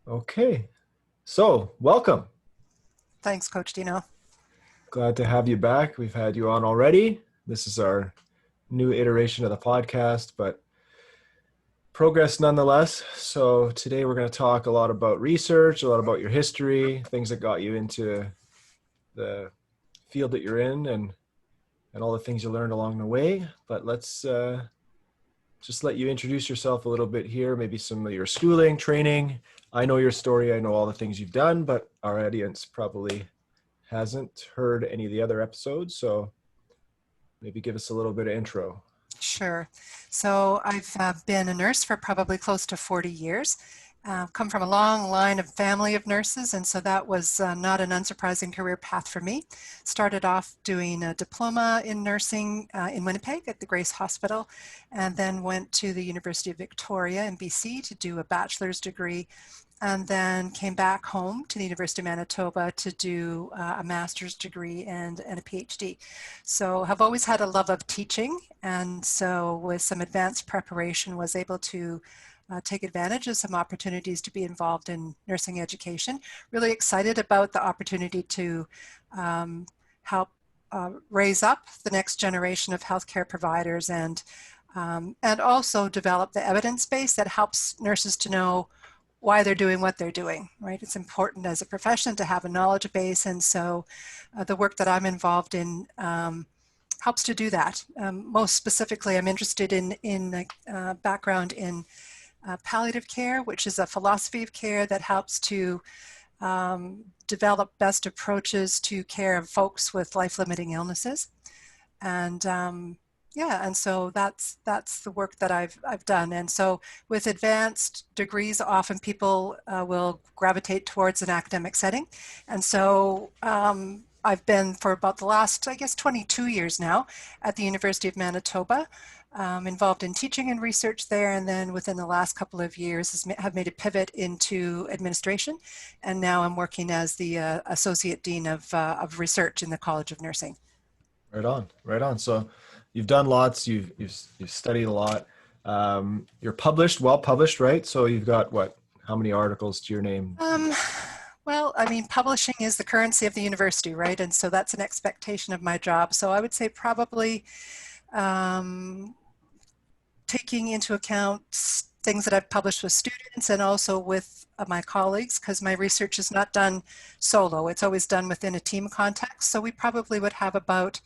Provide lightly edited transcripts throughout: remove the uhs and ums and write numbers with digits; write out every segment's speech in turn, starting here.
Okay, so welcome. Thanks, Coach Dino. Glad to have you back. We've had you on already. This is our new iteration of the podcast, but progress nonetheless. So today we're going to talk a lot about research, a lot about your history, things that got you into the field that you're in, and all the things you learned along the way. But let's just let you introduce yourself a little bit here, maybe some of your schooling, training. I know your story. I know all the things you've done, but our audience probably hasn't heard any of the other episodes, so maybe give us a little bit of intro. Sure. So I've been a nurse for probably close to 40 years. Come from a long line of family of nurses, and so that was not an unsurprising career path for me. Started off doing a diploma in nursing in Winnipeg at the Grace Hospital, and then went to the University of Victoria in BC to do a bachelor's degree, and then came back home to the University of Manitoba to do a master's degree and a PhD. So have always had a love of teaching, and so with some advanced preparation was able to take advantage of some opportunities to be involved in nursing education. Really excited about the opportunity to help raise up the next generation of healthcare providers and also develop the evidence base that helps nurses to know why they're doing what they're doing, right? It's important as a profession to have a knowledge base, and so the work that I'm involved in helps to do that. Most specifically, I'm interested in background in palliative care, which is a philosophy of care that helps to develop best approaches to care of folks with life-limiting illnesses. And yeah, and so that's the work that I've done. And so with advanced degrees, often people will gravitate towards an academic setting. And so I've been for about the last, I guess, 22 years now at the University of Manitoba, involved in teaching and research there, and then within the last couple of years have made a pivot into administration, and now I'm working as the Associate Dean of Research in the College of Nursing. Right on, right on. So you've done lots. You've studied a lot. You're published, well published, right? So you've got what? How many articles to your name? Um, well, I mean, publishing is the currency of the university, right? And so that's an expectation of my job. So I would say probably um, taking into account things that I've published with students and also with my colleagues, because my research is not done solo. It's always done within a team context. So we probably would have about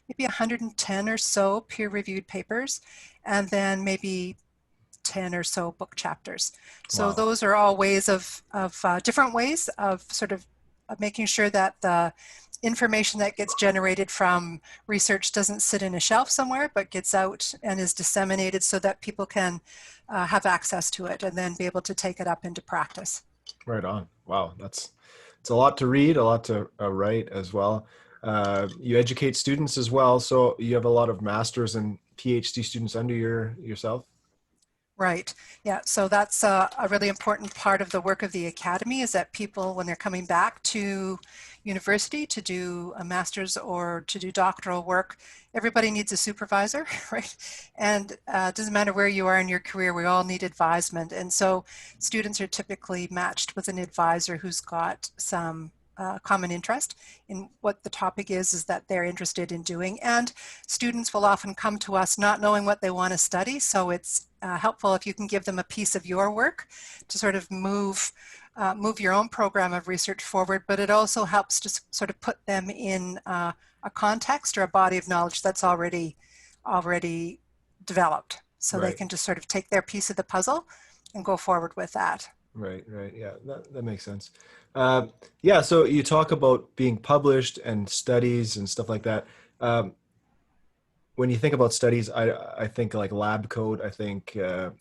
maybe 110 or so peer-reviewed papers, and then maybe 10 or so book chapters. So Wow. those are all ways of different ways of sort of making sure that the information that gets generated from research doesn't sit in a shelf somewhere, but gets out and is disseminated so that people can have access to it and then be able to take it up into practice. Right on. Wow, that's it's a lot to read, a lot to write as well. You educate students as well, so you have a lot of masters and PhD students under yourself. Right. Yeah. So that's a really important part of the work of the academy is that people, when they're coming back to university to do a master's or to do doctoral work, everybody needs a supervisor, right? And it doesn't matter where you are in your career, we all need advisement. And so students are typically matched with an advisor who's got some common interest in what the topic is that they're interested in doing. And students will often come to us not knowing what they want to study, so it's helpful if you can give them a piece of your work to sort of move your own program of research forward, but it also helps to sort of put them in a context or a body of knowledge that's already developed, so they Right. can just sort of take their piece of the puzzle and go forward with that. Right, right. Yeah, that makes sense. Uh, yeah, so you talk about being published and studies and stuff like that. Um, when you think about studies, I think like lab coat, I think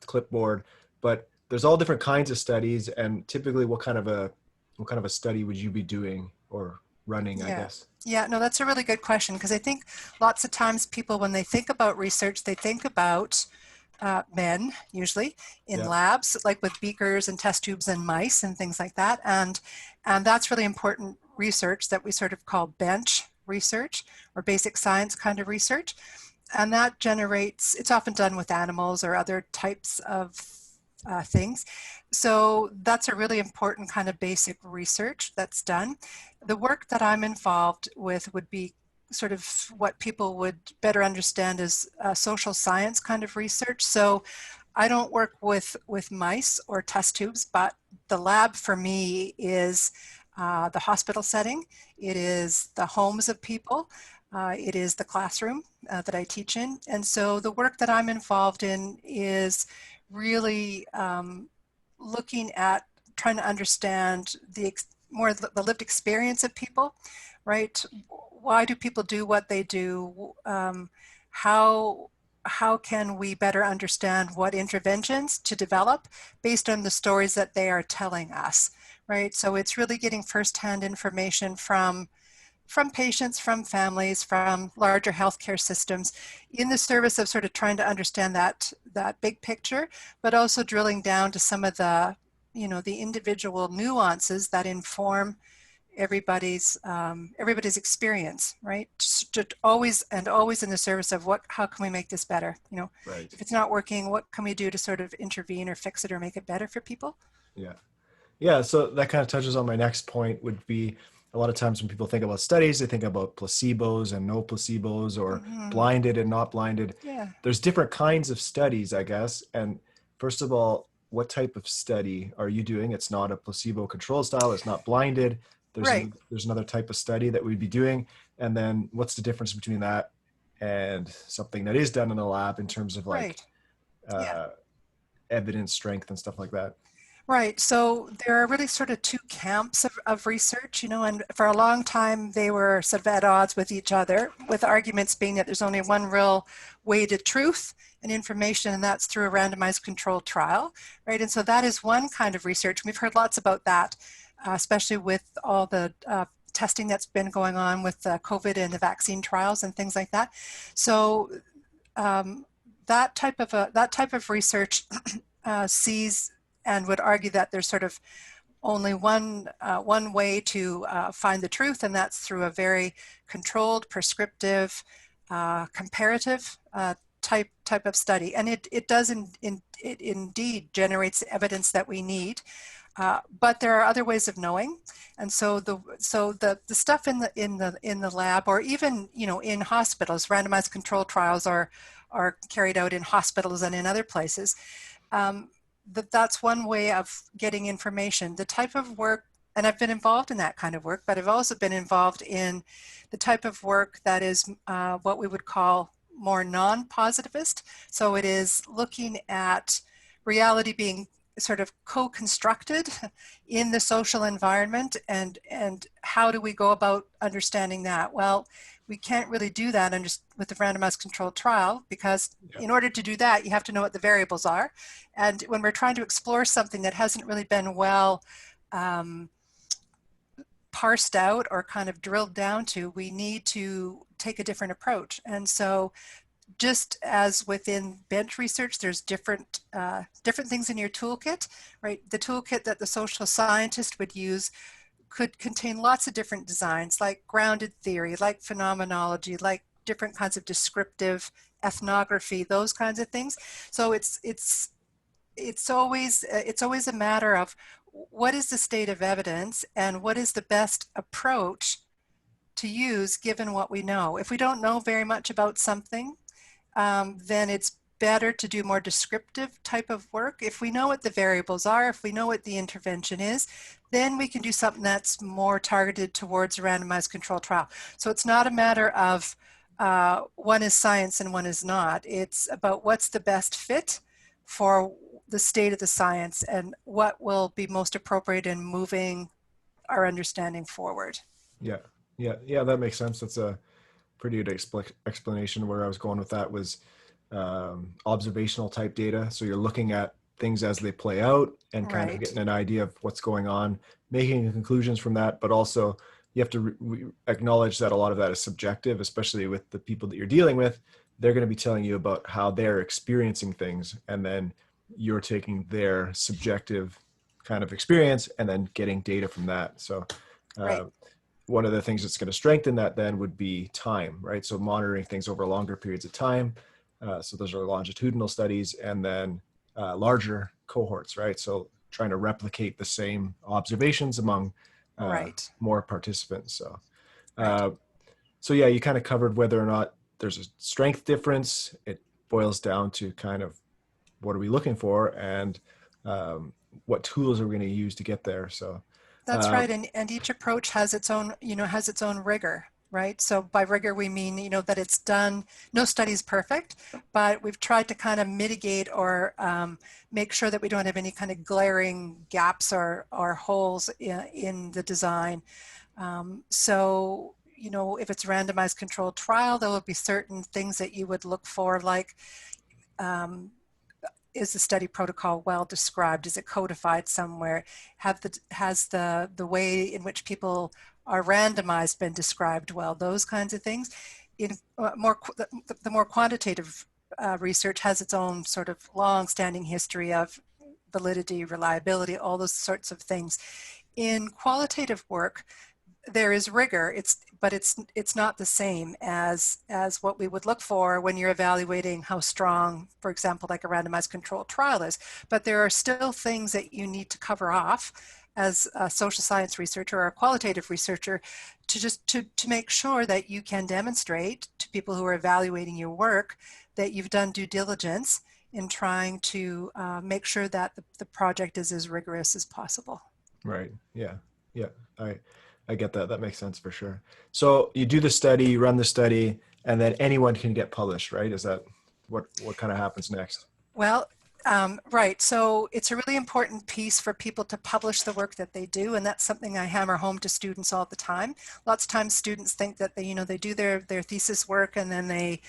clipboard, but there's all different kinds of studies, and typically, what kind of a study would you be doing or running, I Yeah. guess? Yeah, no, that's a really good question because I think lots of times people, when they think about research, they think about men usually in Yeah, labs, like with beakers and test tubes and mice and things like that. And that's really important research that we sort of call bench research or basic science kind of research. And that generates, it's often done with animals or other types of things. So that's a really important kind of basic research that's done. The work that I'm involved with would be sort of what people would better understand as social science kind of research. So I don't work with mice or test tubes, but the lab for me is the hospital setting. It is the homes of people. It is the classroom that I teach in. And so the work that I'm involved in is really looking at trying to understand more the lived experience of people, right? Why do people do what they do? How how can we better understand what interventions to develop based on the stories that they are telling us, right? So it's really getting firsthand information from patients, from families, from larger healthcare systems in the service of sort of trying to understand that big picture, but also drilling down to some of the, the individual nuances that inform everybody's experience, right? Just always in the service of how can we make this better? Right. If it's not working, what can we do to sort of intervene or fix it or make it better for people? Yeah. Yeah. So that kind of touches on my next point would be a lot of times when people think about studies, they think about placebos and no placebos or Mm-hmm. blinded and not blinded. Yeah. There's different kinds of studies, I guess. And first of all, what type of study are you doing? It's not a placebo control style. It's not blinded. Right. There's another type of study that we'd be doing. And then what's the difference between that and something that is done in the lab in terms of like Right. Yeah. uh, evidence strength and stuff like that? Right. So there are really sort of two camps of research, and for a long time they were sort of at odds with each other, with arguments being that there's only one real way to truth and information, and that's through a randomized controlled trial, right? And so that is one kind of research. We've heard lots about that, especially with all the testing that's been going on with COVID and the vaccine trials and things like that. So um, that type of research sees and would argue that there's sort of only one way to find the truth, and that's through a very controlled, prescriptive, comparative type of study. And it does it indeed generates evidence that we need. But there are other ways of knowing, and so the stuff in the lab, or even in hospitals, randomized controlled trials are carried out in hospitals and in other places. That's one way of getting information. The type of work, and I've been involved in that kind of work, but I've also been involved in the type of work that is what we would call more non-positivist. So it is looking at reality being sort of co-constructed in the social environment, and how do we go about understanding that? Well, we can't really do that with the randomized controlled trial, because Yeah. in order to do that, you have to know what the variables are. And when we're trying to explore something that hasn't really been well parsed out or kind of drilled down to, we need to take a different approach. And so just as within bench research, there's different things in your toolkit, right? The toolkit that the social scientist would use could contain lots of different designs, like grounded theory, like phenomenology, like different kinds of descriptive ethnography, those kinds of things. So it's always a matter of what is the state of evidence and what is the best approach to use given what we know. If we don't know very much about something, then it's better to do more descriptive type of work. If we know what the variables are, if we know what the intervention is, then we can do something that's more targeted towards a randomized control trial. So it's not a matter of one is science and one is not. It's about what's the best fit for the state of the science and what will be most appropriate in moving our understanding forward. Yeah. Yeah. Yeah. That makes sense. That's a pretty good explanation. Where I was going with that was observational type data. So you're looking at things as they play out and kind of Right. getting an idea of what's going on, making conclusions from that. But also you have to acknowledge that a lot of that is subjective, especially with the people that you're dealing with. They're going to be telling you about how they're experiencing things, and then you're taking their subjective kind of experience and then getting data from that. So Right. uh, one of the things that's going to strengthen that then would be time, right? So monitoring things over longer periods of time. So those are longitudinal studies, and then larger cohorts, right? So trying to replicate the same observations among Right, more participants. So, right. uh, so yeah, you kind of covered whether or not there's a strength difference. It boils down to kind of what are we looking for, and what tools are we going to use to get there. So, That's uh, right, and each approach has its own, has its own rigor, right? So by rigor we mean, that it's done. No study is perfect, but we've tried to kind of mitigate or make sure that we don't have any kind of glaring gaps or holes in the design. So, if it's a randomized controlled trial, there will be certain things that you would look for, like um, is the study protocol well described? Is it codified somewhere? Has the way in which people are randomized been described well? Those kinds of things. In the more quantitative research has its own sort of long-standing history of validity, reliability, all those sorts of things. In qualitative work, there is rigor. It's not the same as what we would look for when you're evaluating how strong, for example, like a randomized controlled trial is. But there are still things that you need to cover off as a social science researcher or a qualitative researcher to make sure that you can demonstrate to people who are evaluating your work that you've done due diligence in trying to make sure that the project is as rigorous as possible. right. Yeah. Yeah. I get that. That makes sense for sure. So you do the study, you run the study, and then anyone can get published, right? Is that what kind of happens next? Well, right. So it's a really important piece for people to publish the work that they do, and that's something I hammer home to students all the time. Lots of times students think that they do their thesis work and then they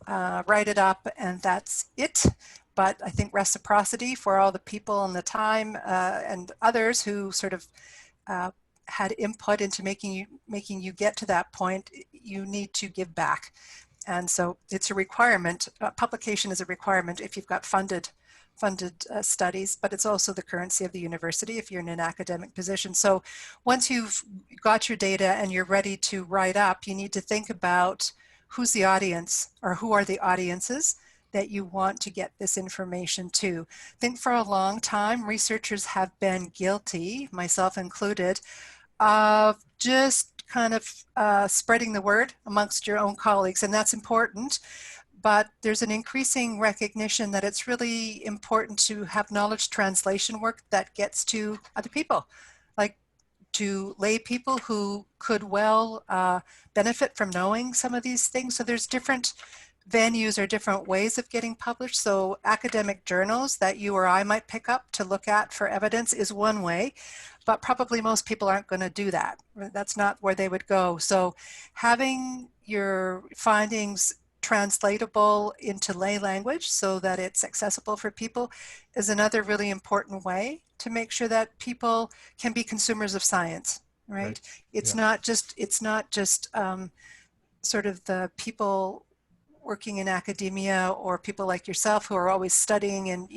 write it up and that's it. But I think reciprocity for all the people and the time and others who sort of uh, had input into making you get to that point, you need to give back. And so it's a requirement. Publication is a requirement if you've got funded studies, but it's also the currency of the university if you're in an academic position. So once you've got your data and you're ready to write up, you need to think about who's the audience or who are the audiences that you want to get this information to. I think for a long time, researchers have been guilty, myself included, of just kind of spreading the word amongst your own colleagues, and that's important. But there's an increasing recognition that it's really important to have knowledge translation work that gets to other people, like to lay people who could well benefit from knowing some of these things. So there's different venues or different ways of getting published. So academic journals that you or I might pick up to look at for evidence is one way, but probably most people aren't going to do that. That's not where they would go. So having your findings translatable into lay language so that it's accessible for people is another really important way to make sure that people can be consumers of science, Right. right? It's Yeah. not just sort of the people working in academia or people like yourself who are always studying and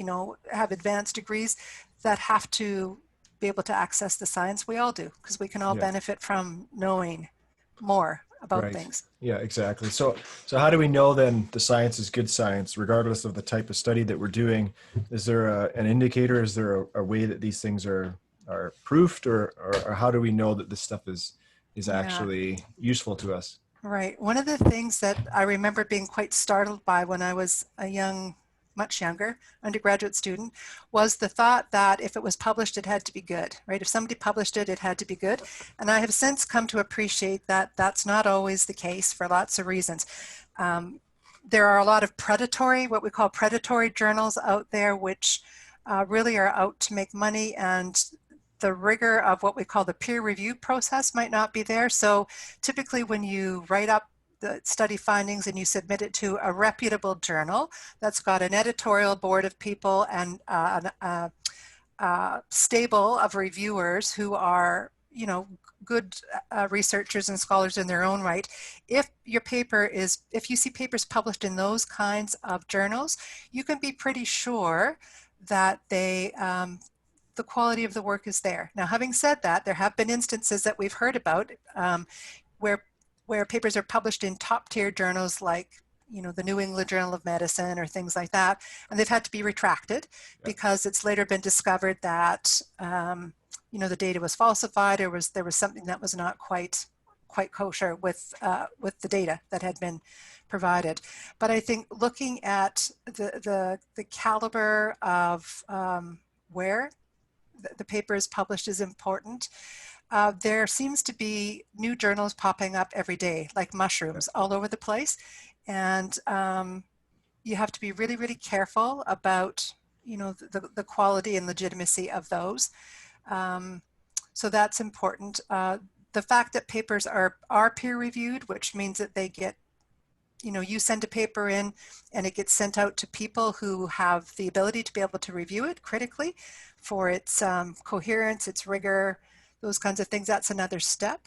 have advanced degrees that have to be able to access the science. We all do, because we can all Yeah. benefit from knowing more about Right. things. Yeah, exactly. So how do we know then the science is good science, regardless of the type of study that we're doing? Is there an indicator? Is there a way that these things are proofed, or how do we know that this stuff is Yeah, actually useful to us? right. One of the things that I remember being quite startled by when I was much younger undergraduate student was the thought that if it was published, it had to be good, right? If somebody published it, it had to be good. And I have since come to appreciate that that's not always the case for lots of reasons. Um, there are a lot of what we call predatory journals out there, which really are out to make money, and the rigor of what we call the peer review process might not be there. So typically when you write up the study findings and you submit it to a reputable journal that's got an editorial board of people and a stable of reviewers who are, good researchers and scholars in their own right. If you see papers published in those kinds of journals, you can be pretty sure that the quality of the work is there. Now, having said that, there have been instances that we've heard about where where papers are published in top tier journals like the New England Journal of Medicine or things like that, and they've had to be retracted Yeah. because it's later been discovered that the data was falsified, or there was something that was not quite kosher with the data that had been provided. But I think looking at the caliber of where the paper is published is important. There seems to be new journals popping up every day, like Yeah. mushrooms, all over the place. And you have to be really, really careful about, the quality and legitimacy of those. So that's important. The fact that papers are peer reviewed, which means that they get, you send a paper in and it gets sent out to people who have the ability to be able to review it critically for its coherence, its rigor, those kinds of things. That's another step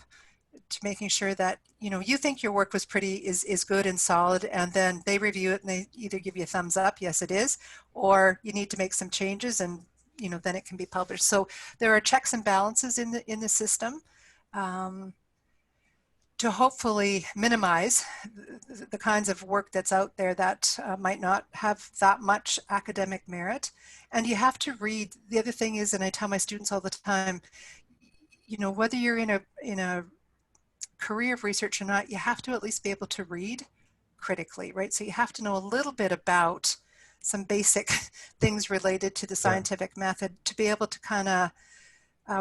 to making sure that, you think your work was is good and solid, and then they review it and they either give you a thumbs up, yes it is, or you need to make some changes, and then it can be published. So there are checks and balances in the system. To hopefully minimize the kinds of work that's out there that might not have that much academic merit. And you have to read. The other thing is, and I tell my students all the time, whether you're in a career of research or not, you have to at least be able to read critically, right? So you have to know a little bit about some basic things related to the Yeah. scientific method to be able to kind of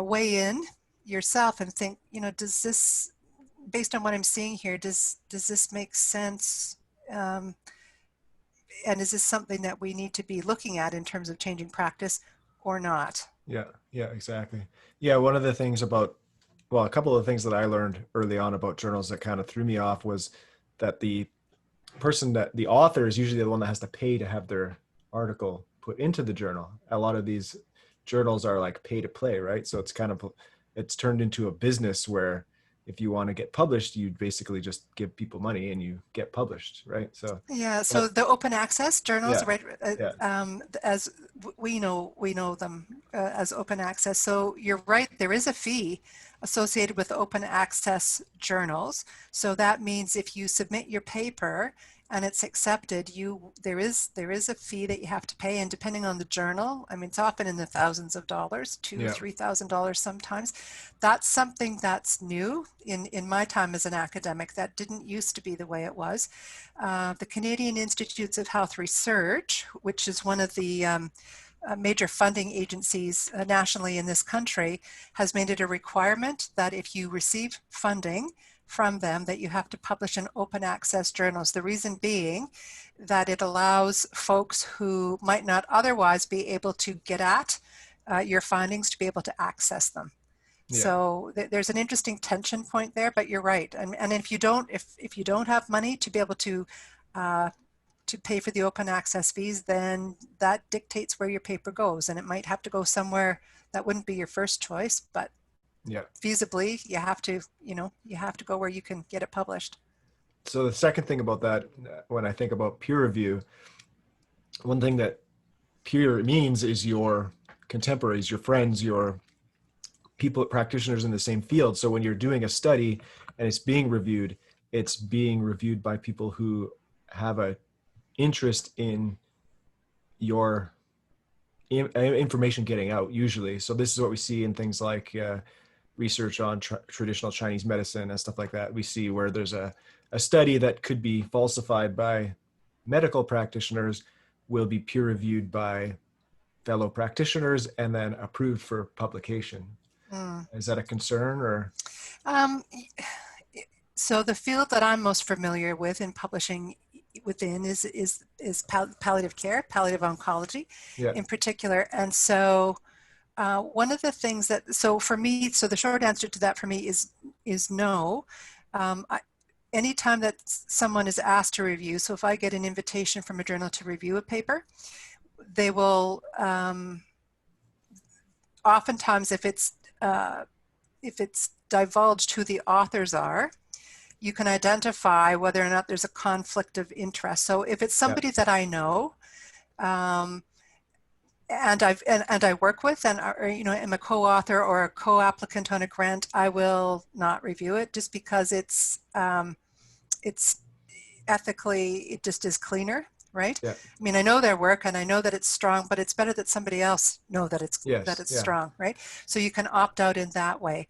weigh in yourself and think, does this, based on what I'm seeing here, does this make sense? And is this something that we need to be looking at in terms of changing practice or not? Yeah. Yeah, exactly. Yeah. One of the things about, well, a couple of things that I learned early on about journals that kind of threw me off was that the author is usually the one that has to pay to have their article put into the journal. A lot of these journals are like pay to play, right? So it's turned into a business where if you want to get published, you basically just give people money and you get published, right? So Yeah, so that, the open access journals, yeah, right, yeah, as we know them as open access. So you're right, there is a fee associated with open access journals. So that means if you submit your paper and it's accepted, there is a fee that you have to pay, and depending on the journal, I mean, it's often in the thousands of dollars, two, yeah, $3,000 sometimes. That's something that's new in my time as an academic. That didn't used to be the way it was. The Canadian Institutes of Health Research, which is one of the major funding agencies nationally in this country, has made it a requirement that if you receive funding from them, that you have to publish in open access journals. The reason being that it allows folks who might not otherwise be able to get at your findings to be able to access them. yeah, So there's an interesting tension point there, but you're right. And if you don't have money to be able to pay for the open access fees, then that dictates where your paper goes, and it might have to go somewhere that wouldn't be your first choice, but yeah. feasibly you have to go where you can get it published. So the second thing about that, when I think about peer review, one thing that peer means is your contemporaries, your friends, your people, practitioners in the same field. So when you're doing a study and it's being reviewed by people who have a interest in your information getting out usually. So this is what we see in things like research on traditional Chinese medicine and stuff like that. We see where there's a study that could be falsified by medical practitioners will be peer reviewed by fellow practitioners and then approved for publication. Mm. Is that a concern or? Um, so the field that I'm most familiar with in publishing within is palliative care, palliative oncology Yeah, in particular. And so one of the things so for me, so the short answer to that for me is no. Anytime that someone is asked to review, so if I get an invitation from a journal to review a paper, they will oftentimes, if it's divulged who the authors are, you can identify whether or not there's a conflict of interest. So if it's yeah, somebody that I know, and I work with, and am a co-author or a co-applicant on a grant, I will not review it just because it's ethically it just is cleaner, right? Yeah. I mean, I know their work and I know that it's strong, but it's better that somebody else know that Yes. it's Yeah. strong, right? So you can opt out in that way.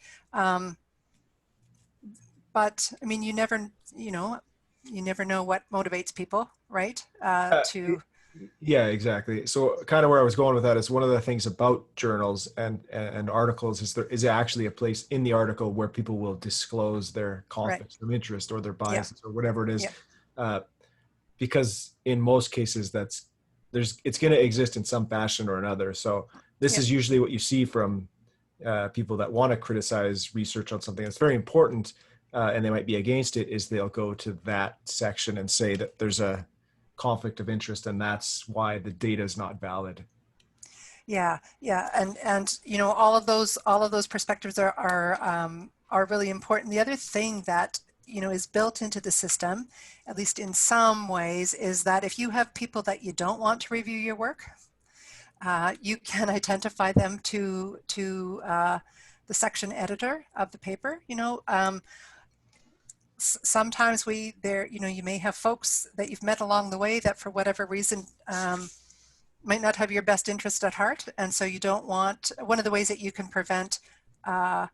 But I mean, you never know what motivates people, right? Uh, To yeah, exactly. So kind of where I was going with that is one of the things about journals and articles is there is actually a place in the article where people will disclose their right, conflicts of interest or their yeah, biases or whatever it is. yeah, Uh, because in most cases it's going to exist in some fashion or another. So this yeah, is usually what you see from people that want to criticize research on something that's very important, and they might be against it, is they'll go to that section and say that there's a conflict of interest and that's why the data is not valid. yeah, yeah, and all of those perspectives are really important. The other thing that is built into the system, at least in some ways, is that if you have people that you don't want to review your work, you can identify them to the section editor of the paper. Sometimes you may have folks that you've met along the way that for whatever reason might not have your best interest at heart, and so you don't want. One of the ways that you can prevent uh,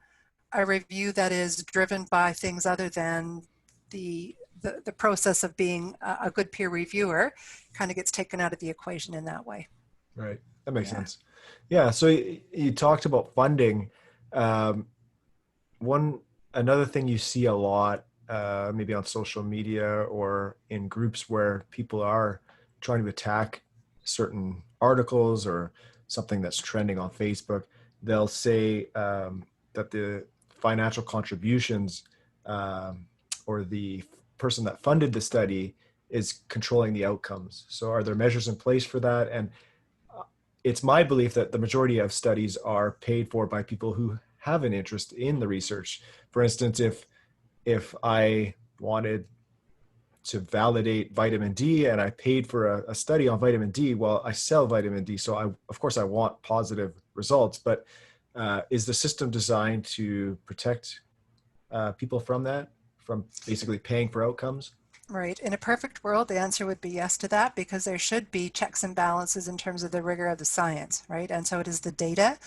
a review that is driven by things other than the the process of being a good peer reviewer kind of gets taken out of the equation in that way. Right. That makes Yeah. sense. Yeah. So you talked about funding. Um, one another thing you see a lot, maybe on social media or in groups where people are trying to attack certain articles or something that's trending on Facebook, they'll say that the financial contributions, or the person that funded the study is controlling the outcomes. So are there measures in place for that? And it's my belief that the majority of studies are paid for by people who have an interest in the research. For instance, if I wanted to validate vitamin D and I paid for a study on vitamin D, well, I sell vitamin D, so of course I want positive results. But is the system designed to protect people from that, from basically paying for outcomes? Right. In a perfect world, the answer would be yes to that because there should be checks and balances in terms of the rigor of the science, right? And so it is the data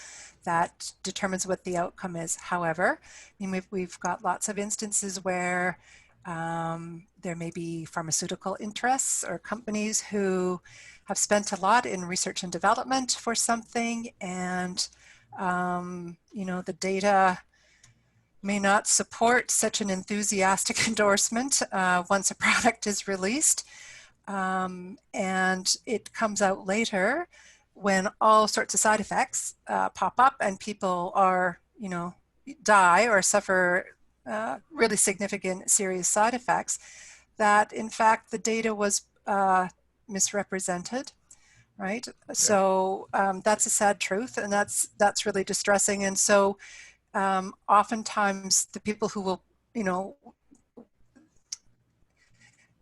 that determines what the outcome is. However, I mean, we've got lots of instances where there may be pharmaceutical interests or companies who have spent a lot in research and development for something, and the data may not support such an enthusiastic endorsement once a product is released. And it comes out later when all sorts of side effects pop up and people are, die or suffer really significant serious side effects, that in fact the data was misrepresented, right? Yeah. So that's a sad truth, and that's really distressing. And so oftentimes the people who will,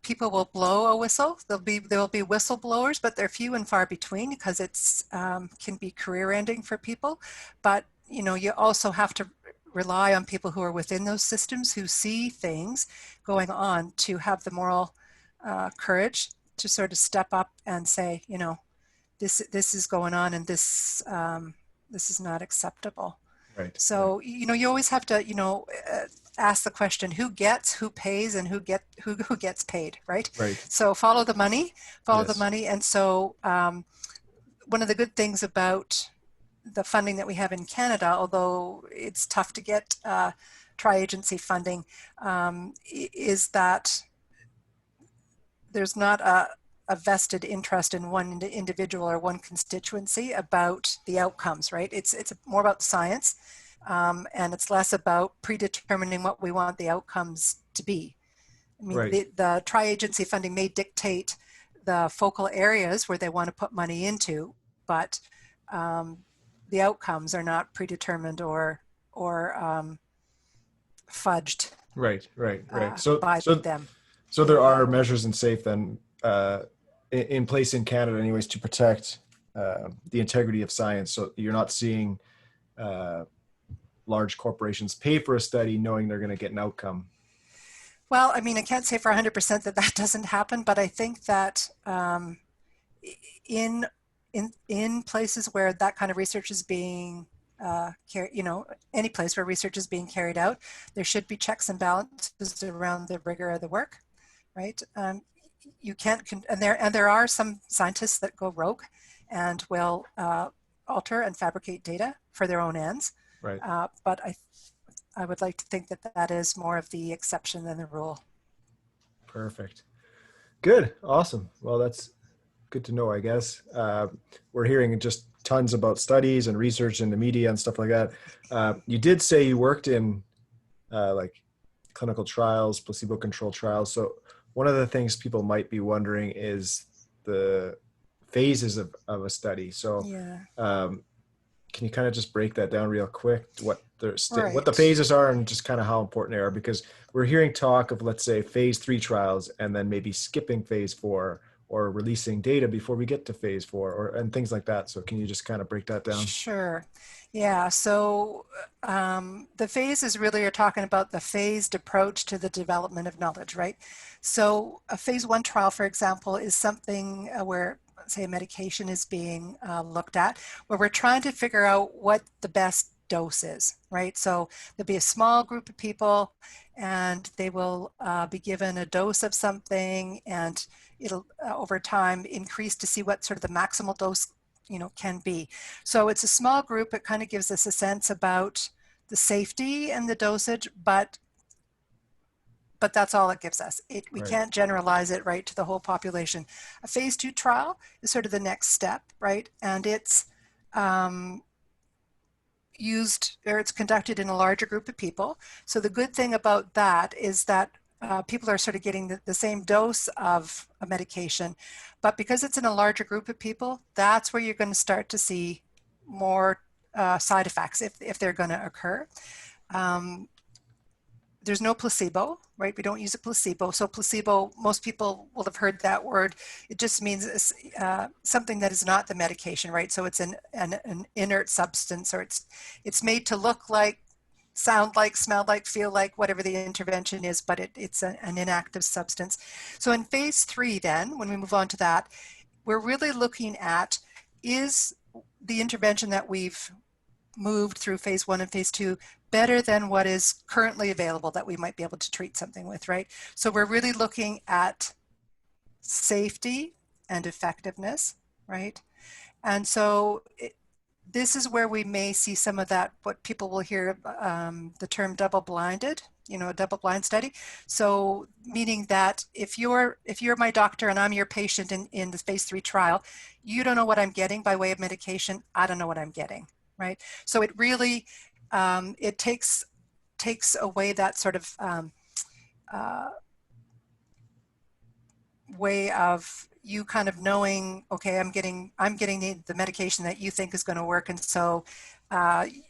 people will blow a whistle. There will be whistleblowers, but they're few and far between because it's can be career ending for people. But you also have to rely on people who are within those systems who see things going on to have the moral courage to sort of step up and say, this is going on and this is not acceptable. Right. Right. So you always have to ask the question: who pays, and who gets paid, right? Right. So follow the Yes. money. And so one of the good things about the funding that we have in Canada, although it's tough to get tri-agency funding, is that there's not a vested interest in one individual or one constituency about the outcomes, right? It's more about science, and it's less about predetermining what we want the outcomes to be. I mean, Right. the tri-agency funding may dictate the focal areas where they want to put money into, but um, the outcomes are not predetermined or fudged Right. Right. Right. So by so them. so there are measures in safe then, in place in Canada, anyways, to protect the integrity of science. So you're not seeing uh, large corporations pay for a study knowing they're going to get an outcome. Well, I mean, I can't say for 100% that that doesn't happen, but I think that in in places where that kind of research is being any place where research is being carried out, there should be checks and balances around the rigor of the work, right? You can't, and there are some scientists that go rogue and will alter and fabricate data for their own ends. Right. But I would like to think that that is more of the exception than the rule. Perfect. Good. Awesome. Well, that's good to know, I guess. We're hearing just tons about studies and research in the media and stuff like that. You did say you worked in like clinical trials, placebo-controlled trials. So one of the things people might be wondering is the phases of a study. So Yeah. can you kind of just break that down real quick, what what the Right. phases are and just kind of how important they are? Because we're hearing talk of, let's say, phase 3 trials and then maybe skipping phase 4 or releasing data before we get to phase 4 and things like that. So can you just kind of break that down? Sure. Yeah. So the phases really are talking about the phased approach to the development of knowledge, right? So a phase 1 trial, for example, is something where, say, a medication is being looked at, where we're trying to figure out what the best dose is, right? So there'll be a small group of people and they will be given a dose of something, and it'll over time increase to see what sort of the maximal dose can be. So it's a small group. It kind of gives us a sense about the safety and the dosage, but that's all it gives us. We Right. can't generalize it right to the whole population. A phase 2 trial is sort of the next step, right? And it's it's conducted in a larger group of people. So the good thing about that is that people are sort of getting the same dose of a medication, but because it's in a larger group of people, that's where you're going to start to see more side effects if they're going to occur. There's no placebo, right? We don't use a placebo. So placebo, most people will have heard that word. It just means something that is not the medication, right? So it's an inert substance, or it's made to look like, sound like, smell like, feel like, whatever the intervention is, but it's an inactive substance. So in phase 3 then, when we move on to that, we're really looking at, is the intervention that we've moved through phase 1 and phase 2 better than what is currently available that we might be able to treat something with, right? So we're really looking at safety and effectiveness, right? And so this is where we may see some of that, what people will hear the term double-blinded, a double-blind study. So meaning that if you're my doctor and I'm your patient in the phase 3 trial, you don't know what I'm getting by way of medication. I don't know what I'm getting, right? So it really, it takes away that sort of way of you kind of knowing, okay, I'm getting the medication that you think is going to work, and so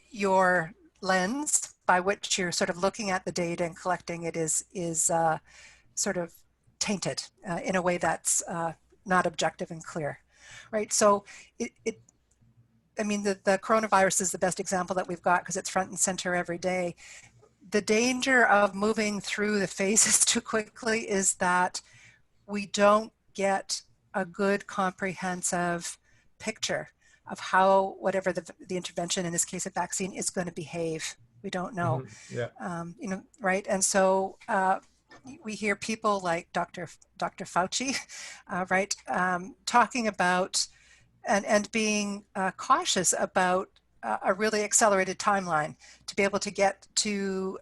your lens by which you're sort of looking at the data and collecting it is sort of tainted in a way that's not objective and clear, right? So I mean, the coronavirus is the best example that we've got because it's front and center every day. The danger of moving through the phases too quickly is that we don't get a good comprehensive picture of how whatever the intervention, in this case a vaccine, is going to behave. We don't know. Yeah. Right? And so we hear people like Dr. Fauci, right, talking about and being cautious about a really accelerated timeline to be able to get to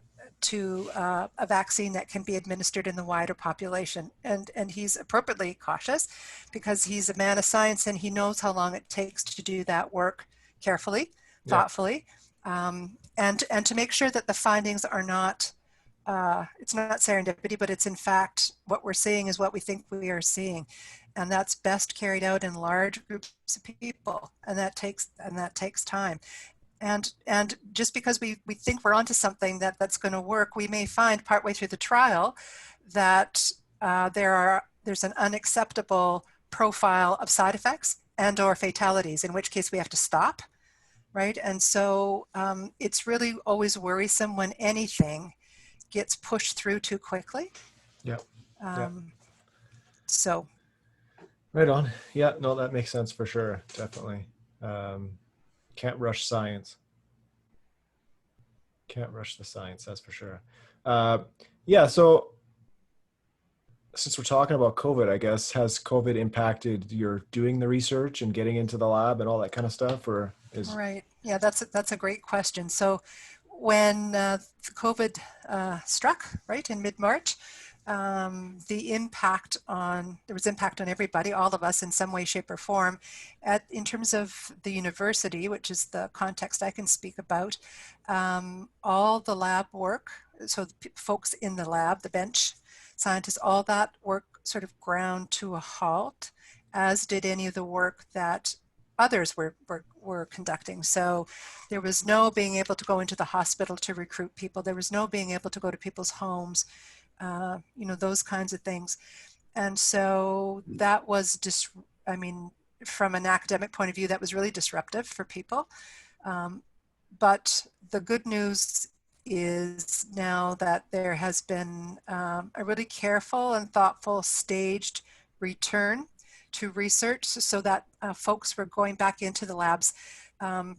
a vaccine that can be administered in the wider population. And he's appropriately cautious because he's a man of science and he knows how long it takes to do that work carefully, thoughtfully, and to make sure that the findings are not, it's not serendipity, but it's in fact what we're seeing is what we think we are seeing. And that's best carried out in large groups of people, and that takes time. And just because we think we're onto something that's going to work, we may find partway through the trial that there's an unacceptable profile of side effects and or fatalities, in which case we have to stop, right? And so it's really always worrisome when anything gets pushed through too quickly. Yeah. Yeah. Um, so, Right on. Yeah. No, that makes sense for sure. Definitely. Um, can't rush science. Can't rush the science. That's for sure. Uh, yeah. So since we're talking about COVID, I guess, has COVID impacted your doing the research and getting into the lab and all that kind of stuff, or is right. Yeah, that's a great question. So, when COVID struck, right, in mid-March, there was impact on everybody, all of us in some way, shape, or form. In terms of the university, which is the context I can speak about, all the lab work, so the folks in the lab, the bench scientists, all that work sort of ground to a halt, as did any of the work that others were conducting. So there was no being able to go into the hospital to recruit people. There was no being able to go to people's homes, those kinds of things. And so that was I mean, from an academic point of view, that was really disruptive for people. Um, but the good news is now that there has been a really careful and thoughtful, staged return to research, so that folks were going back into the labs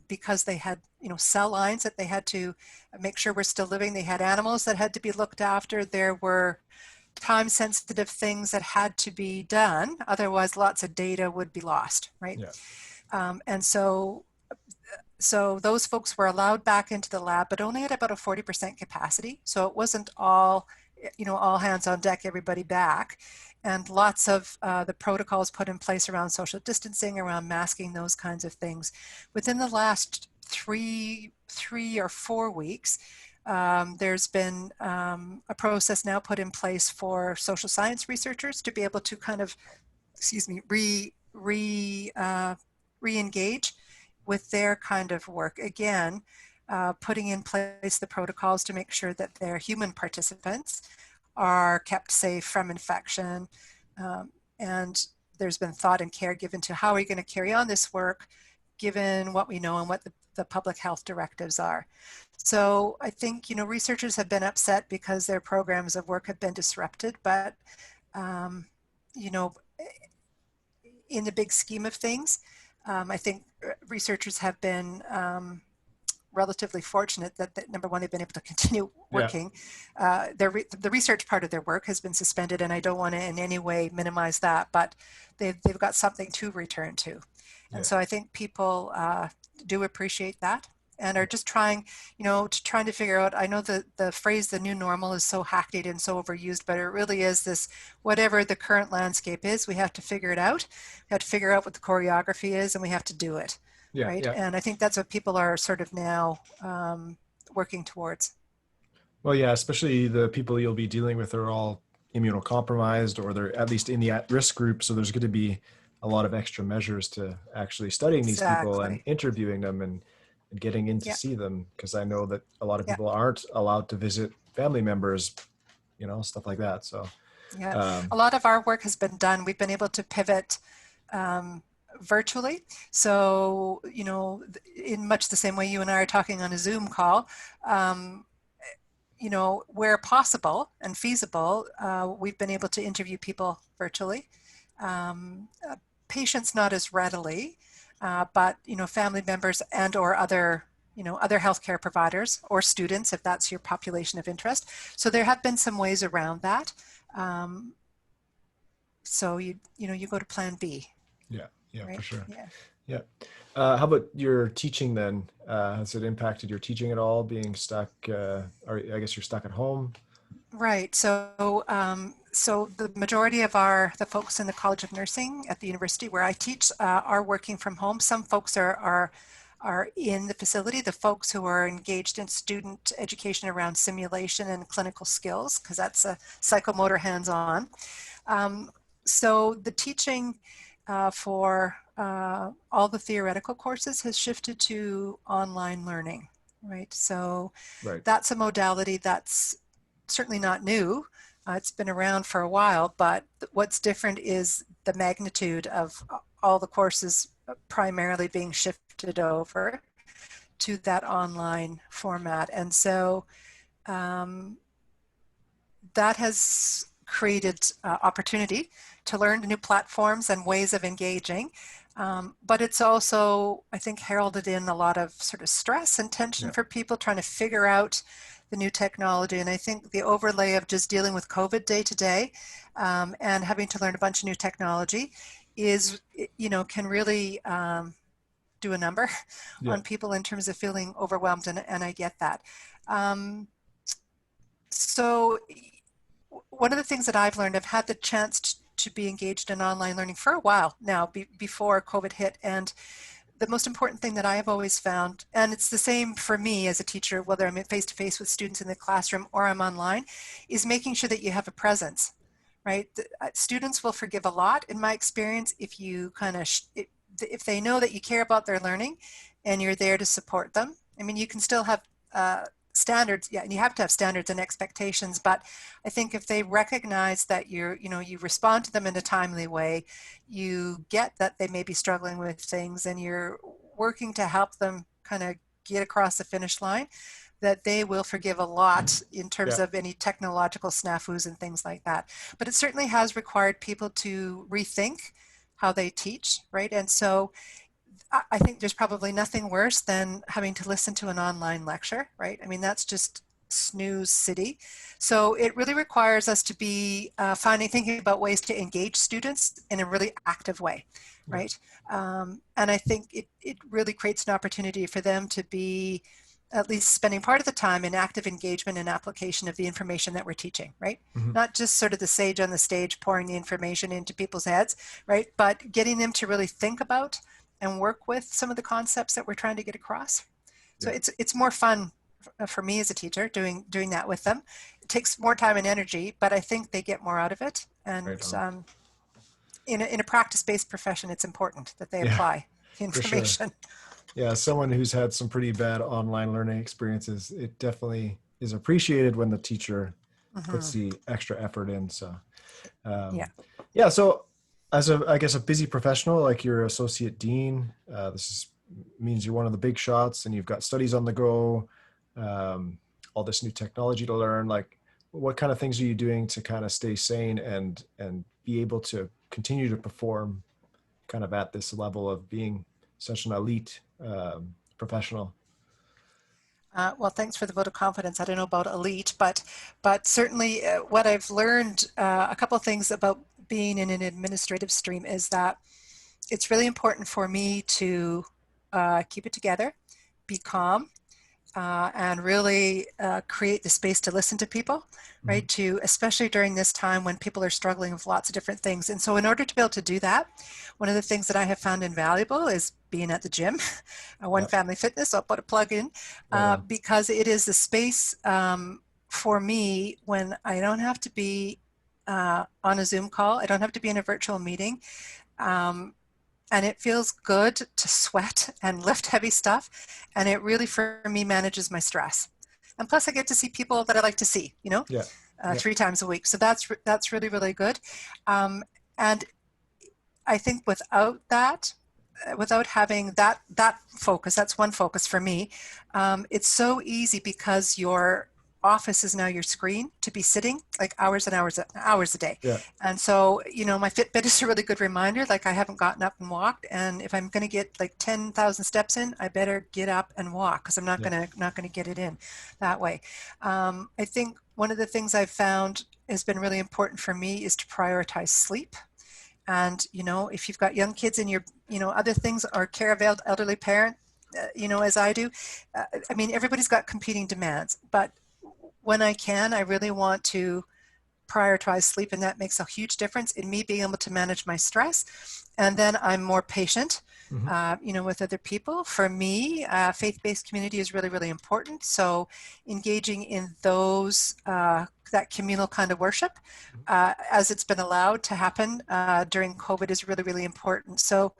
because they had, cell lines that they had to make sure were still living. They had animals that had to be looked after. There were time-sensitive things that had to be done. Otherwise, lots of data would be lost, right? yeah, And so those folks were allowed back into the lab, but only at about a 40% capacity. So it wasn't all hands on deck, everybody back. And lots of the protocols put in place around social distancing, around masking, those kinds of things. Within the last three or 4 weeks, there's been a process now put in place for social science researchers to be able to kind of, excuse me, re-engage with their kind of work. Again, putting in place the protocols to make sure that their human participants are kept safe from infection. And there's been thought and care given to how are we going to carry on this work given what we know and what the public health directives are. So I think, researchers have been upset because their programs of work have been disrupted, but, you know, in the big scheme of things, I think researchers have been relatively fortunate that number one, they've been able to continue yeah, working. The research part of their work has been suspended, and I don't want to in any way minimize that, but they've got something to return to. And yeah, so I think people do appreciate that and are just trying to figure out. I know the phrase "the new normal" is so hackneyed and so overused, but it really is this: whatever the current landscape is, we have to figure it out. We have to figure out what the choreography is, and we have to do it, yeah, right? yeah. And I think that's what people are sort of now working towards. Well, yeah, especially the people you'll be dealing with are all immunocompromised or they're at least in the at-risk group. So there's going to be a lot of extra measures to actually studying these people and Exactly. interviewing them and getting in to Yeah. see them. Because I know that a lot of Yeah. people aren't allowed to visit family members, stuff like that. So, Yeah. um, A lot of our work has been done. We've been able to pivot um, virtually. So, in much the same way you and I are talking on a Zoom call, um, where possible and feasible, we've been able to interview people virtually. Patients not as readily, but family members and or other healthcare providers or students, if that's your population of interest. So there have been some ways around that. Um, so you go to Plan B, yeah, yeah, for right? sure. Yeah. Yeah. How about your teaching then? Has it impacted your teaching at all, being stuck, or I guess you're stuck at home? Right. So the majority of the folks in the College of Nursing at the university where I teach are working from home. Some folks are in the facility. The folks who are engaged in student education around simulation and clinical skills, because that's a psychomotor hands-on. Um, so the teaching for all the theoretical courses has shifted to online learning, right? So Right. that's a modality that's certainly not new. It's been around for a while, but what's different is the magnitude of all the courses primarily being shifted over to that online format. And so um, that has created opportunity to learn new platforms and ways of engaging. But it's also, I think, heralded in a lot of sort of stress and tension Yeah. for people trying to figure out the new technology. And I think the overlay of just dealing with COVID day to day and having to learn a bunch of new technology is, can really do a number Yeah. on people in terms of feeling overwhelmed. And I get that. Um, so one of the things that I've learned, I've had the chance to be engaged in online learning for a while now, before COVID hit. And the most important thing that I have always found, and it's the same for me as a teacher, whether I'm face to face with students in the classroom or I'm online, is making sure that you have a presence, right? Students will forgive a lot, in my experience, if you kind of, if they know that you care about their learning and you're there to support them. I mean, you can still have standards, yeah, and you have to have standards and expectations, but I think if they recognize that you respond to them in a timely way, you get that they may be struggling with things and you're working to help them kind of get across the finish line, that they will forgive a lot in terms Yeah. of any technological snafus and things like that. But it certainly has required people to rethink how they teach, right? And so I think there's probably nothing worse than having to listen to an online lecture, right? I mean, that's just snooze city. So it really requires us to be thinking about ways to engage students in a really active way, Yeah. right? And I think it really creates an opportunity for them to be at least spending part of the time in active engagement and application of the information that we're teaching, right? Hmm. Not just sort of the sage on the stage pouring the information into people's heads, right? But getting them to really think about and work with some of the concepts that we're trying to get across. So Yeah. it's more fun for me as a teacher doing that with them. It takes more time and energy, but I think they get more out of it. And Right on. in a practice-based profession, it's important that they Yeah, apply the for sure. information. Yeah, someone who's had some pretty bad online learning experiences, it definitely is appreciated when the teacher puts Hmm. the extra effort in. So, um, Yeah. yeah. So, as I guess, a busy professional like your associate dean, means you're one of the big shots, and you've got studies on the go, um, all this new technology to learn. Like, what kind of things are you doing to kind of stay sane and be able to continue to perform kind of at this level of being such an elite professional? Well, thanks for the vote of confidence. I don't know about elite, but certainly what I've learned, a couple of things about being in an administrative stream is that it's really important for me to keep it together, be calm, and really create the space to listen to people, Hmm. right? To especially during this time when people are struggling with lots of different things. And so, in order to be able to do that, one of the things that I have found invaluable is being at the gym, One Yeah, Family Fitness. I'll put a plug in right on. because it is the space for me when I don't have to be on a Zoom call. I don't have to be in a virtual meeting. Um, and it feels good to sweat and lift heavy stuff, and it really for me manages my stress, and plus I get to see people that I like to see, Yeah, yeah, 3 times a week, so that's really really good. And I think without that, without having that focus, that's one focus for me. It's so easy because your office is now your screen to be sitting like hours and hours and hours a day. yeah, And so, my Fitbit is a really good reminder. Like I haven't gotten up and walked, and if I'm going to get like 10,000 steps in, I better get up and walk because I'm not yeah. going to get it in that way. I think one of the things I've found has been really important for me is to prioritize sleep. And, if you've got young kids in your, other things, or care of elderly parent, as I do, I mean, everybody's got competing demands, but when I can, I really want to prioritize sleep, and that makes a huge difference in me being able to manage my stress. And then I'm more patient, Hmm. with other people. For me, faith-based community is really, really important. So engaging in those, that communal kind of worship, as it's been allowed to happen during COVID, is really, really important. So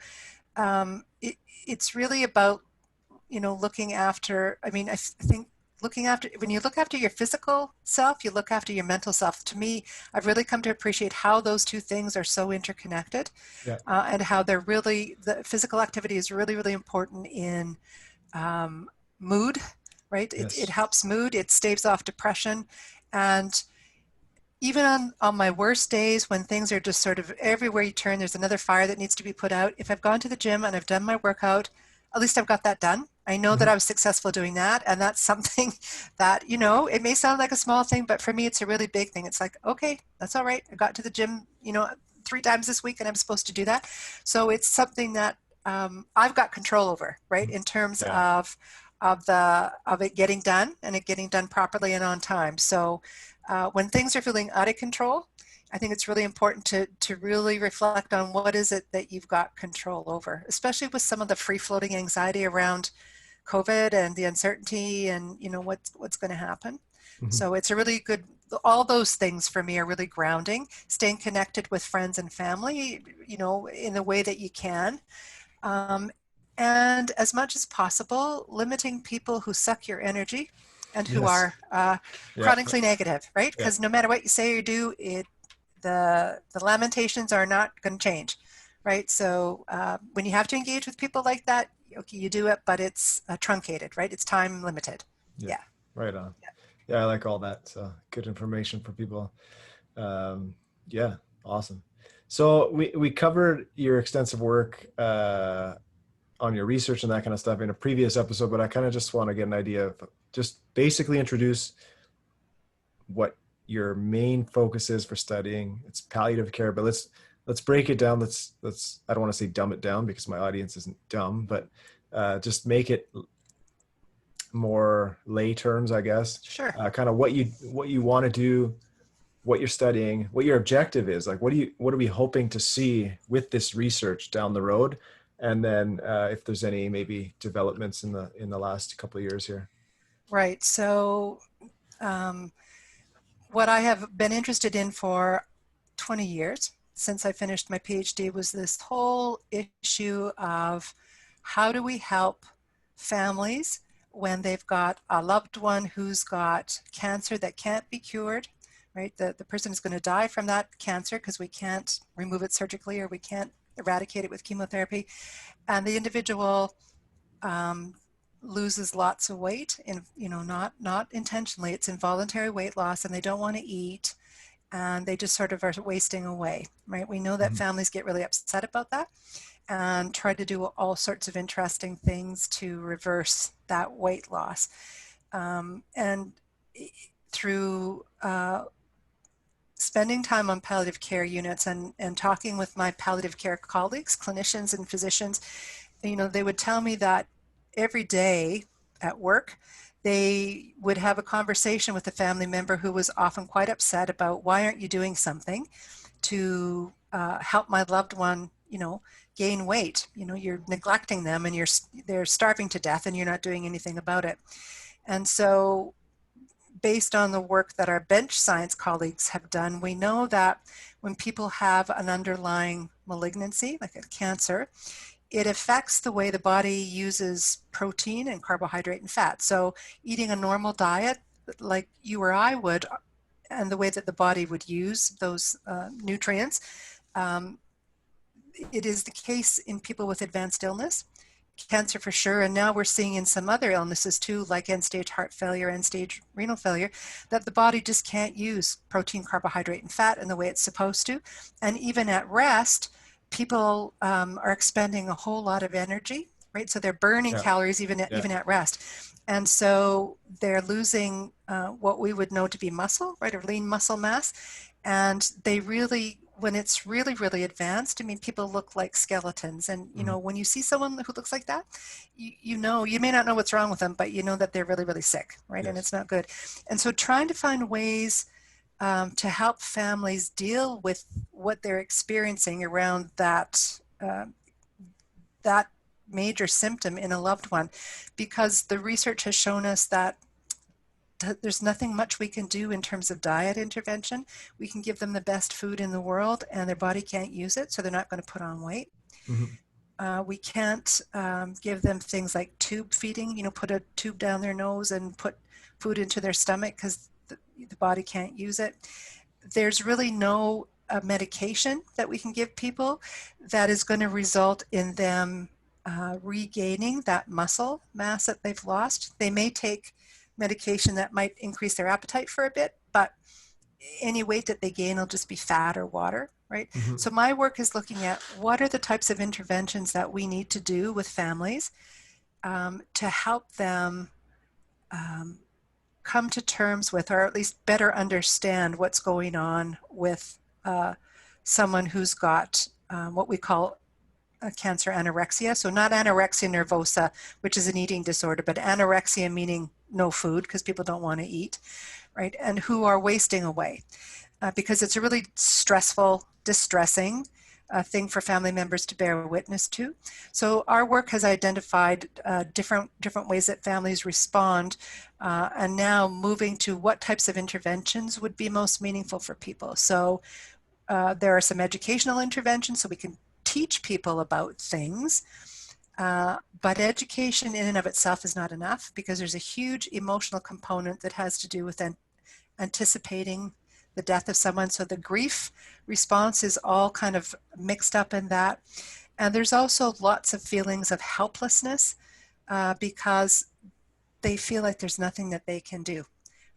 it's really about, looking after, I mean, I think looking after, when you look after your physical self, you look after your mental self. To me, I've really come to appreciate how those two things are so interconnected, Yeah. and how the physical activity is really, really important in mood, right? It Yes. helps mood, it staves off depression. And even on my worst days when things are just sort of everywhere you turn, there's another fire that needs to be put out. If I've gone to the gym and I've done my workout, at least I've got that done. I know that Hmm. I was successful doing that. And that's something that, you know, it may sound like a small thing, but for me, it's a really big thing. It's like, okay, that's all right. I got to the gym, you know, 3 times this week and I'm supposed to do that. So it's something that I've got control over, right? In terms Yeah. of it getting done and it getting done properly and on time. So when things are feeling out of control, I think it's really important to really reflect on what is it that you've got control over, especially with some of the free-floating anxiety around COVID and the uncertainty and you know what's going to happen. Hmm. So it's a really good. All those things for me are really grounding. Staying connected with friends and family, you know, in the way that you can, um, and as much as possible, limiting people who suck your energy and who Yes. are Yeah. chronically negative, right? Yeah. Because no matter what you say or do, the lamentations are not going to change, right? So when you have to engage with people like that, okay, you do it, but it's truncated, right? It's time limited. Yeah. Yeah. Right on. Yeah, I like all that. So good information for people. Um, yeah, awesome. So we covered your extensive work on your research and that kind of stuff in a previous episode, but I kind of just want to get an idea of just basically introduce what your main focus is for studying. It's palliative care, but let's break it down. Let's I don't want to say dumb it down because my audience isn't dumb, but just make it more lay terms, I guess. Sure. Kind of what you want to do, what you're studying, what your objective is. Like, what are we hoping to see with this research down the road? And then if there's any maybe developments in the last couple of years here. Right. So um, what I have been interested in for 20 years since I finished my PhD was this whole issue of how do we help families when they've got a loved one who's got cancer that can't be cured, right? The person is going to die from that cancer because we can't remove it surgically or we can't eradicate it with chemotherapy. And the individual um, loses lots of weight, and you know, not intentionally. It's involuntary weight loss, and they don't want to eat, and they just sort of are wasting away, right? We know that Mhm. families get really upset about that and try to do all sorts of interesting things to reverse that weight loss. And through spending time on palliative care units and talking with my palliative care colleagues, clinicians and physicians, you know, they would tell me that every day at work, they would have a conversation with a family member who was often quite upset about why aren't you doing something to help my loved one, you know, gain weight. You know, you're neglecting them and they're starving to death and you're not doing anything about it. And so based on the work that our bench science colleagues have done, we know that when people have an underlying malignancy, like a cancer, it affects the way the body uses protein and carbohydrate and fat. So eating a normal diet, like you or I would, and the way that the body would use those nutrients, um, it is the case in people with advanced illness, cancer for sure, and now we're seeing in some other illnesses too, like end-stage heart failure, end-stage renal failure, that the body just can't use protein, carbohydrate, and fat in the way it's supposed to. And even at rest, people are expending a whole lot of energy, right? So they're burning Yeah. calories even Yeah. at rest. And so they're losing what we would know to be muscle, right, or lean muscle mass. And they really, when it's really, really advanced, I mean, people look like skeletons. And, you Mhm. know, when you see someone who looks like that, you know, you may not know what's wrong with them, but you know that they're really, really sick, right? And Yes. it's not good. And so trying to find ways to help families deal with what they're experiencing around that major symptom in a loved one, because the research has shown us that there's nothing much we can do in terms of diet intervention. We can give them the best food in the world and their body can't use it, so they're not going to put on weight. Mhm. We can't give them things like tube feeding, you know, put a tube down their nose and put food into their stomach because the body can't use it. There's really no medication that we can give people that is going to result in them regaining that muscle mass that they've lost. They may take medication that might increase their appetite for a bit, but any weight that they gain will just be fat or water, right? Hmm. So my work is looking at what are the types of interventions that we need to do with families to help them um, come to terms with, or at least better understand what's going on with someone who's got what we call cancer anorexia. So not anorexia nervosa, which is an eating disorder, but anorexia meaning no food because people don't want to eat, right? And who are wasting away because it's a really stressful, distressing thing for family members to bear witness to. So our work has identified different ways that families respond, and now moving to what types of interventions would be most meaningful for people. So there are some educational interventions so we can teach people about things. But education in and of itself is not enough because there's a huge emotional component that has to do with anticipating the death of someone. So the grief response is all kind of mixed up in that. And there's also lots of feelings of helplessness because they feel like there's nothing that they can do,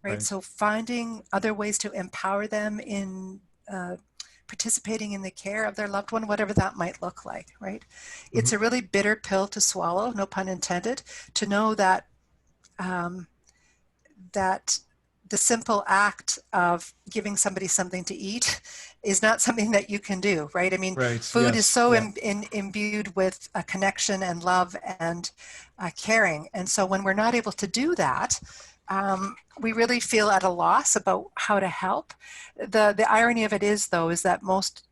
right? Right. So finding other ways to empower them in participating in the care of their loved one, whatever that might look like, right? It's Hmm. a really bitter pill to swallow, no pun intended, to know that um, that the simple act of giving somebody something to eat is not something that you can do, right? I mean, Right. food is Yes. so Yeah. imbued with a connection and love and caring. And so when we're not able to do that, we really feel at a loss about how to help. The irony of it is, though, is that most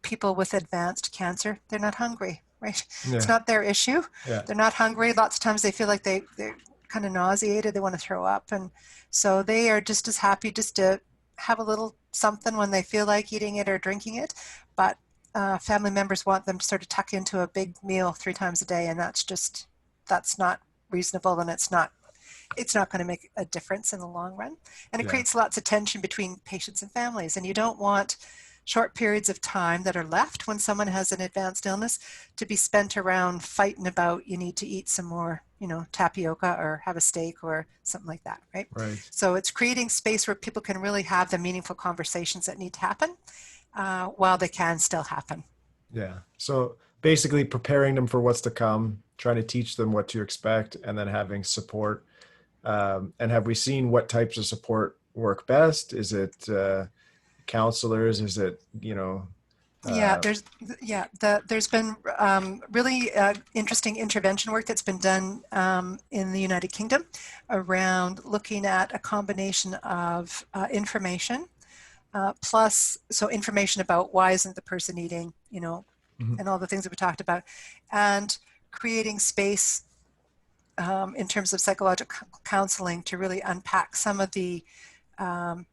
people with advanced cancer, they're not hungry, right? It's Yeah. not their issue. Yeah. They're not hungry. Lots of times they feel like they're kind of nauseated, they want to throw up, and so they are just as happy just to have a little something when they feel like eating it or drinking it. But family members want them to sort of tuck into a big meal 3 times a day, and that's not reasonable, and it's not going to make a difference in the long run. And it Yeah. creates lots of tension between patients and families. And you don't want short periods of time that are left when someone has an advanced illness to be spent around fighting about you need to eat some more, tapioca or have a steak or something like that, right? Right. So it's creating space where people can really have the meaningful conversations that need to happen while they can still happen. Yeah. So basically preparing them for what's to come, trying to teach them what to expect, and then having support. And have we seen what types of support work best? Is it counselors? Is it, Yeah, uh, there's been really interesting intervention work that's been done in the United Kingdom around looking at a combination of information plus so information about why isn't the person eating, mhm, and all the things that we talked about, and creating space in terms of psychological counseling to really unpack some of the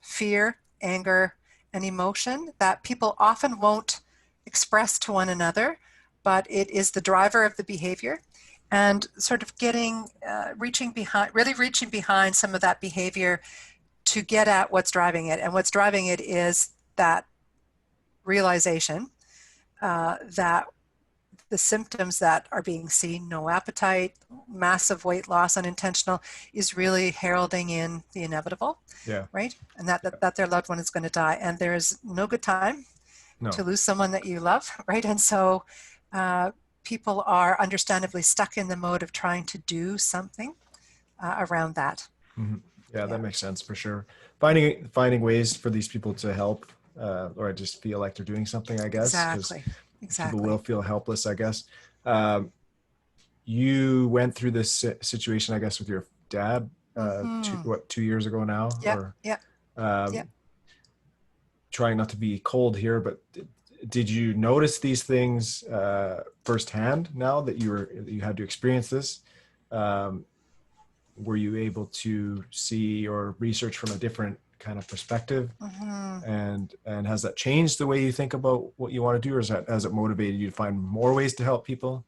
fear, anger, and emotion that people often won't express to one another, but it is the driver of the behavior. And sort of really reaching behind some of that behavior to get at what's driving it. And what's driving it is that realization that the symptoms that are being seen, no appetite, massive weight loss, unintentional, is really heralding in the inevitable, yeah, right? And that their loved one is going to die. And there is no good time to no, lose someone that you love, right? And so people are understandably stuck in the mode of trying to do something around that. mhm. Yeah, that Yeah, makes sense for sure. Finding ways for these people to help, or just feel like they're doing something, I guess, because exactly. people will Exactly. feel helpless, I guess. Um, you went through this situation, I guess, with your dad, Mm-hmm. 2 years ago now, Yeah, or yeah, yeah. um, trying not to be cold here, but did you notice these things firsthand now that you had to experience this? Um, were you able to see or research from a different kind of perspective? Mm-hmm. And has that changed the way you think about what you want to do, or has it motivated you to find more ways to help people?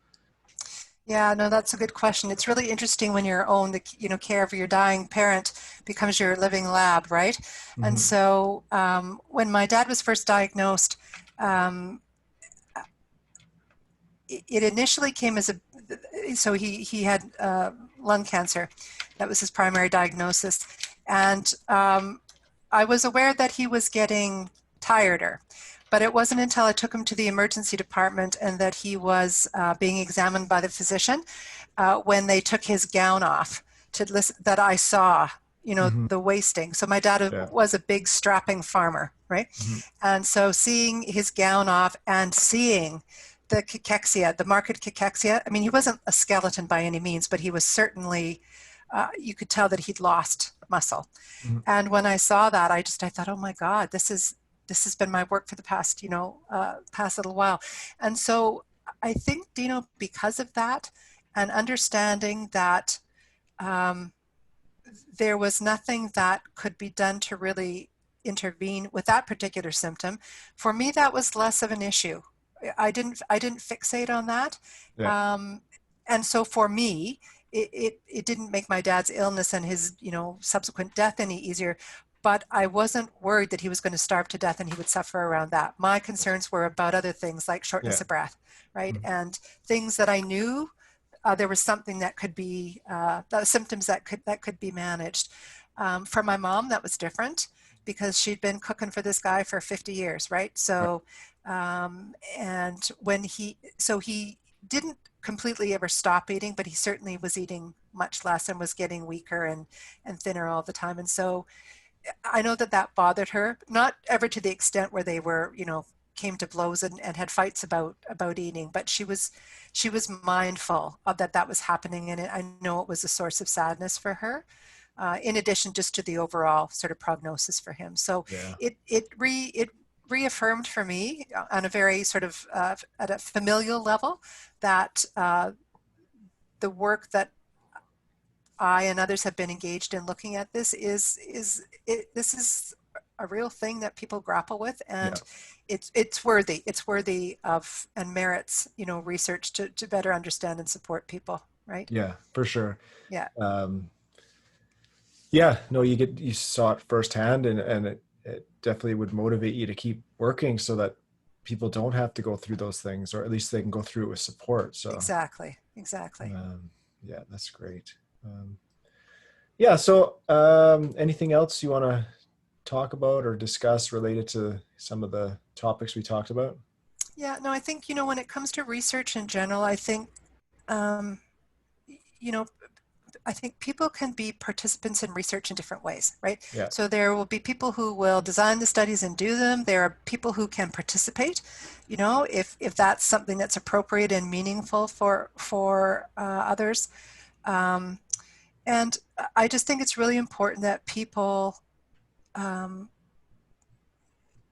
Yeah, no, that's a good question. It's really interesting when your own, care of your dying parent becomes your living lab, right? And Hmm. so when my dad was first diagnosed, um, it initially came as so he had lung cancer. That was his primary diagnosis. And I was aware that he was getting tireder, but it wasn't until I took him to the emergency department and that he was being examined by the physician when they took his gown off to listen, that I saw, Hmm. the wasting. So my dad Yeah. was a big strapping farmer, right? Hmm. And so seeing his gown off and seeing the cachexia, the marked cachexia, I mean, he wasn't a skeleton by any means, but he was certainly, you could tell that he'd lost muscle. Hmm. And when I saw that, I thought, oh my God, this has been my work for the past, past little while. And so I think, because of that and understanding that um, there was nothing that could be done to really intervene with that particular symptom, for me, that was less of an issue. I didn't fixate on that. Yeah. Um, and so for me, it didn't make my dad's illness and his, subsequent death any easier, but I wasn't worried that he was going to starve to death and he would suffer around that. My concerns were about other things like shortness Yeah. of breath, right? Mhm. And things that I knew there was something that could be symptoms that could be managed. For my mom, that was different because she'd been cooking for this guy for 50 years, right? Right. So, and he didn't completely ever stop eating, but he certainly was eating much less and was getting weaker and thinner all the time. And so I know that that bothered her, not ever to the extent where they were, came to blows and had fights about eating, but she was mindful of that was happening, and I know it was a source of sadness for her. In addition, just to the overall sort of prognosis for him, so Yeah. it reaffirmed for me on a very sort of at a familial level that the work that I and others have been engaged in looking at this this is a real thing that people grapple with, Yeah. and it's worthy of and merits research to better understand and support people, right? Yeah, for sure. Yeah, Um, yeah, no, you saw it firsthand, and it definitely would motivate you to keep working so that people don't have to go through those things, or at least they can go through it with support. So, exactly. um, yeah, that's great. Um, yeah, so anything else you want to talk about or discuss related to some of the topics we talked about? Yeah, no, I think when it comes to research in general, I think um, you know I think people can be participants in research in different ways, right? Yeah. So there will be people who will design the studies and do them. There are people who can participate, if that's something that's appropriate and meaningful for others. Um, and I just think it's really important that people, um,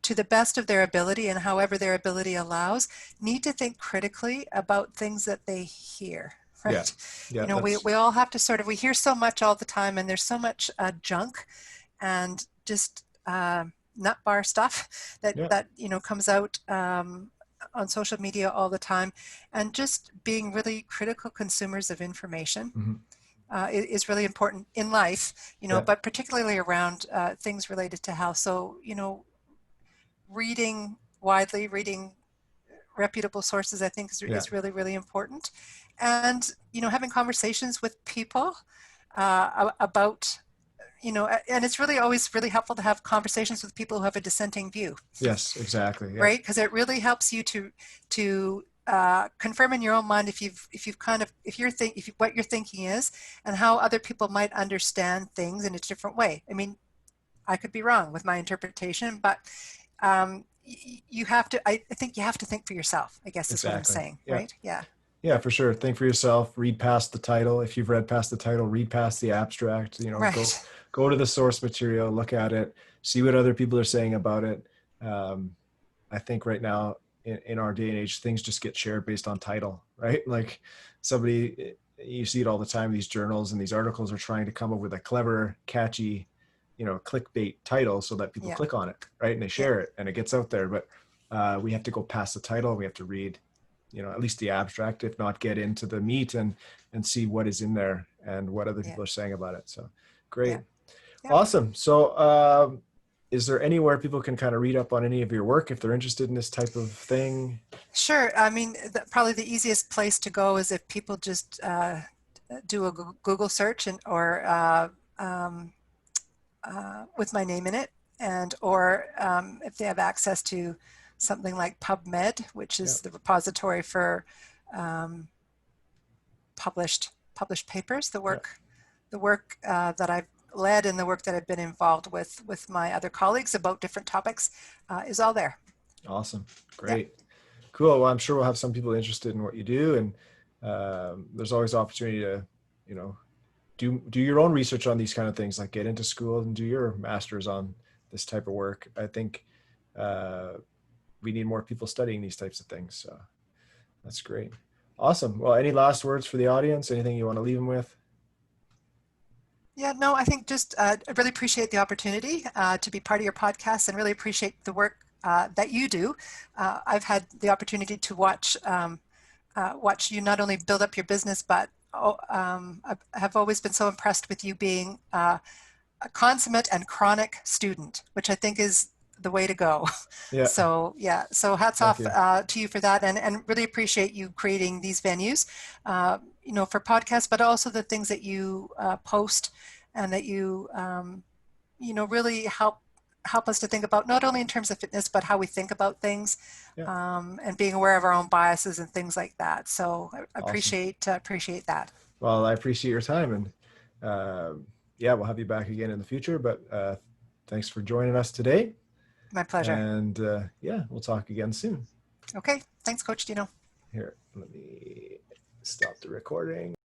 to the best of their ability and however their ability allows, need to think critically about things that they hear, Yeah. right? Yeah, We, that's we all have to we hear so much all the time, and there's so much junk and just nut bar stuff that yeah. comes out on social media all the time, and just being really critical consumers of information Hmm. is really important in life, Yeah. but particularly around things related to health. So, reading widely, reading reputable sources, I think Yeah. is really, really important. And, having conversations with people about, and it's really always really helpful to have conversations with people who have a dissenting view, Yes, exactly. Yeah. right? Because it really helps you to confirm in your own mind if what you're thinking is and how other people might understand things in a different way. I mean, I could be wrong with my interpretation, but you have to. I think you have to think for yourself, I guess is what I'm Exactly. saying, Yeah. right? Yeah, Yeah, for sure. Think for yourself, read past the title. If you've read past the title, read past the abstract, right. go to the source material, look at it, see what other people are saying about it. Um, I think right now in our day and age, things just get shared based on title, right? Like you see it all the time. These journals and these articles are trying to come up with a clever, catchy, clickbait title so that people Yeah, click on it, right? And they yeah, share it and it gets out there. But we have to go past the title. We have to read, at least the abstract, if not get into the meat and see what is in there and what other yeah, people are saying about it. So yeah, great. yeah. Awesome. So, is there anywhere people can kind of read up on any of your work if they're interested in this type of thing? Sure. I mean, probably the easiest place to go is if people just do a Google search or um, with my name in it, and or if they have access to something like PubMed, which Yeah. is the repository for um, published papers, Yeah. the work that I've led and the work that I've been involved with my other colleagues about different topics is all there. Awesome. Yeah. Great. Cool. Well, I'm sure we'll have some people interested in what you do, and there's always opportunity to, you know, do your own research on these kind of things, like get into school and do your master's on this type of work. I think uh, we need more people studying these types of things. So that's great. Awesome. Well, any last words for the audience? Anything you want to leave them with? Yeah, no, I think just I really appreciate the opportunity to be part of your podcast and really appreciate the work that you do. I've had the opportunity to watch you not only build up your business, but I have always been so impressed with you being a consummate and chronic student, which I think is the way to go. Yeah. So yeah, so hats Thank off you. to you for that, and really appreciate you creating these venues, for podcasts, but also the things that you post and that you really help us to think about not only in terms of fitness, but how we think about things, Yeah. and being aware of our own biases and things like that. So I Awesome. appreciate that. Well, I appreciate your time, and yeah, we'll have you back again in the future. But thanks for joining us today. My pleasure. And yeah, we'll talk again soon. Okay, thanks, Coach Dino. Here, let me stop the recording.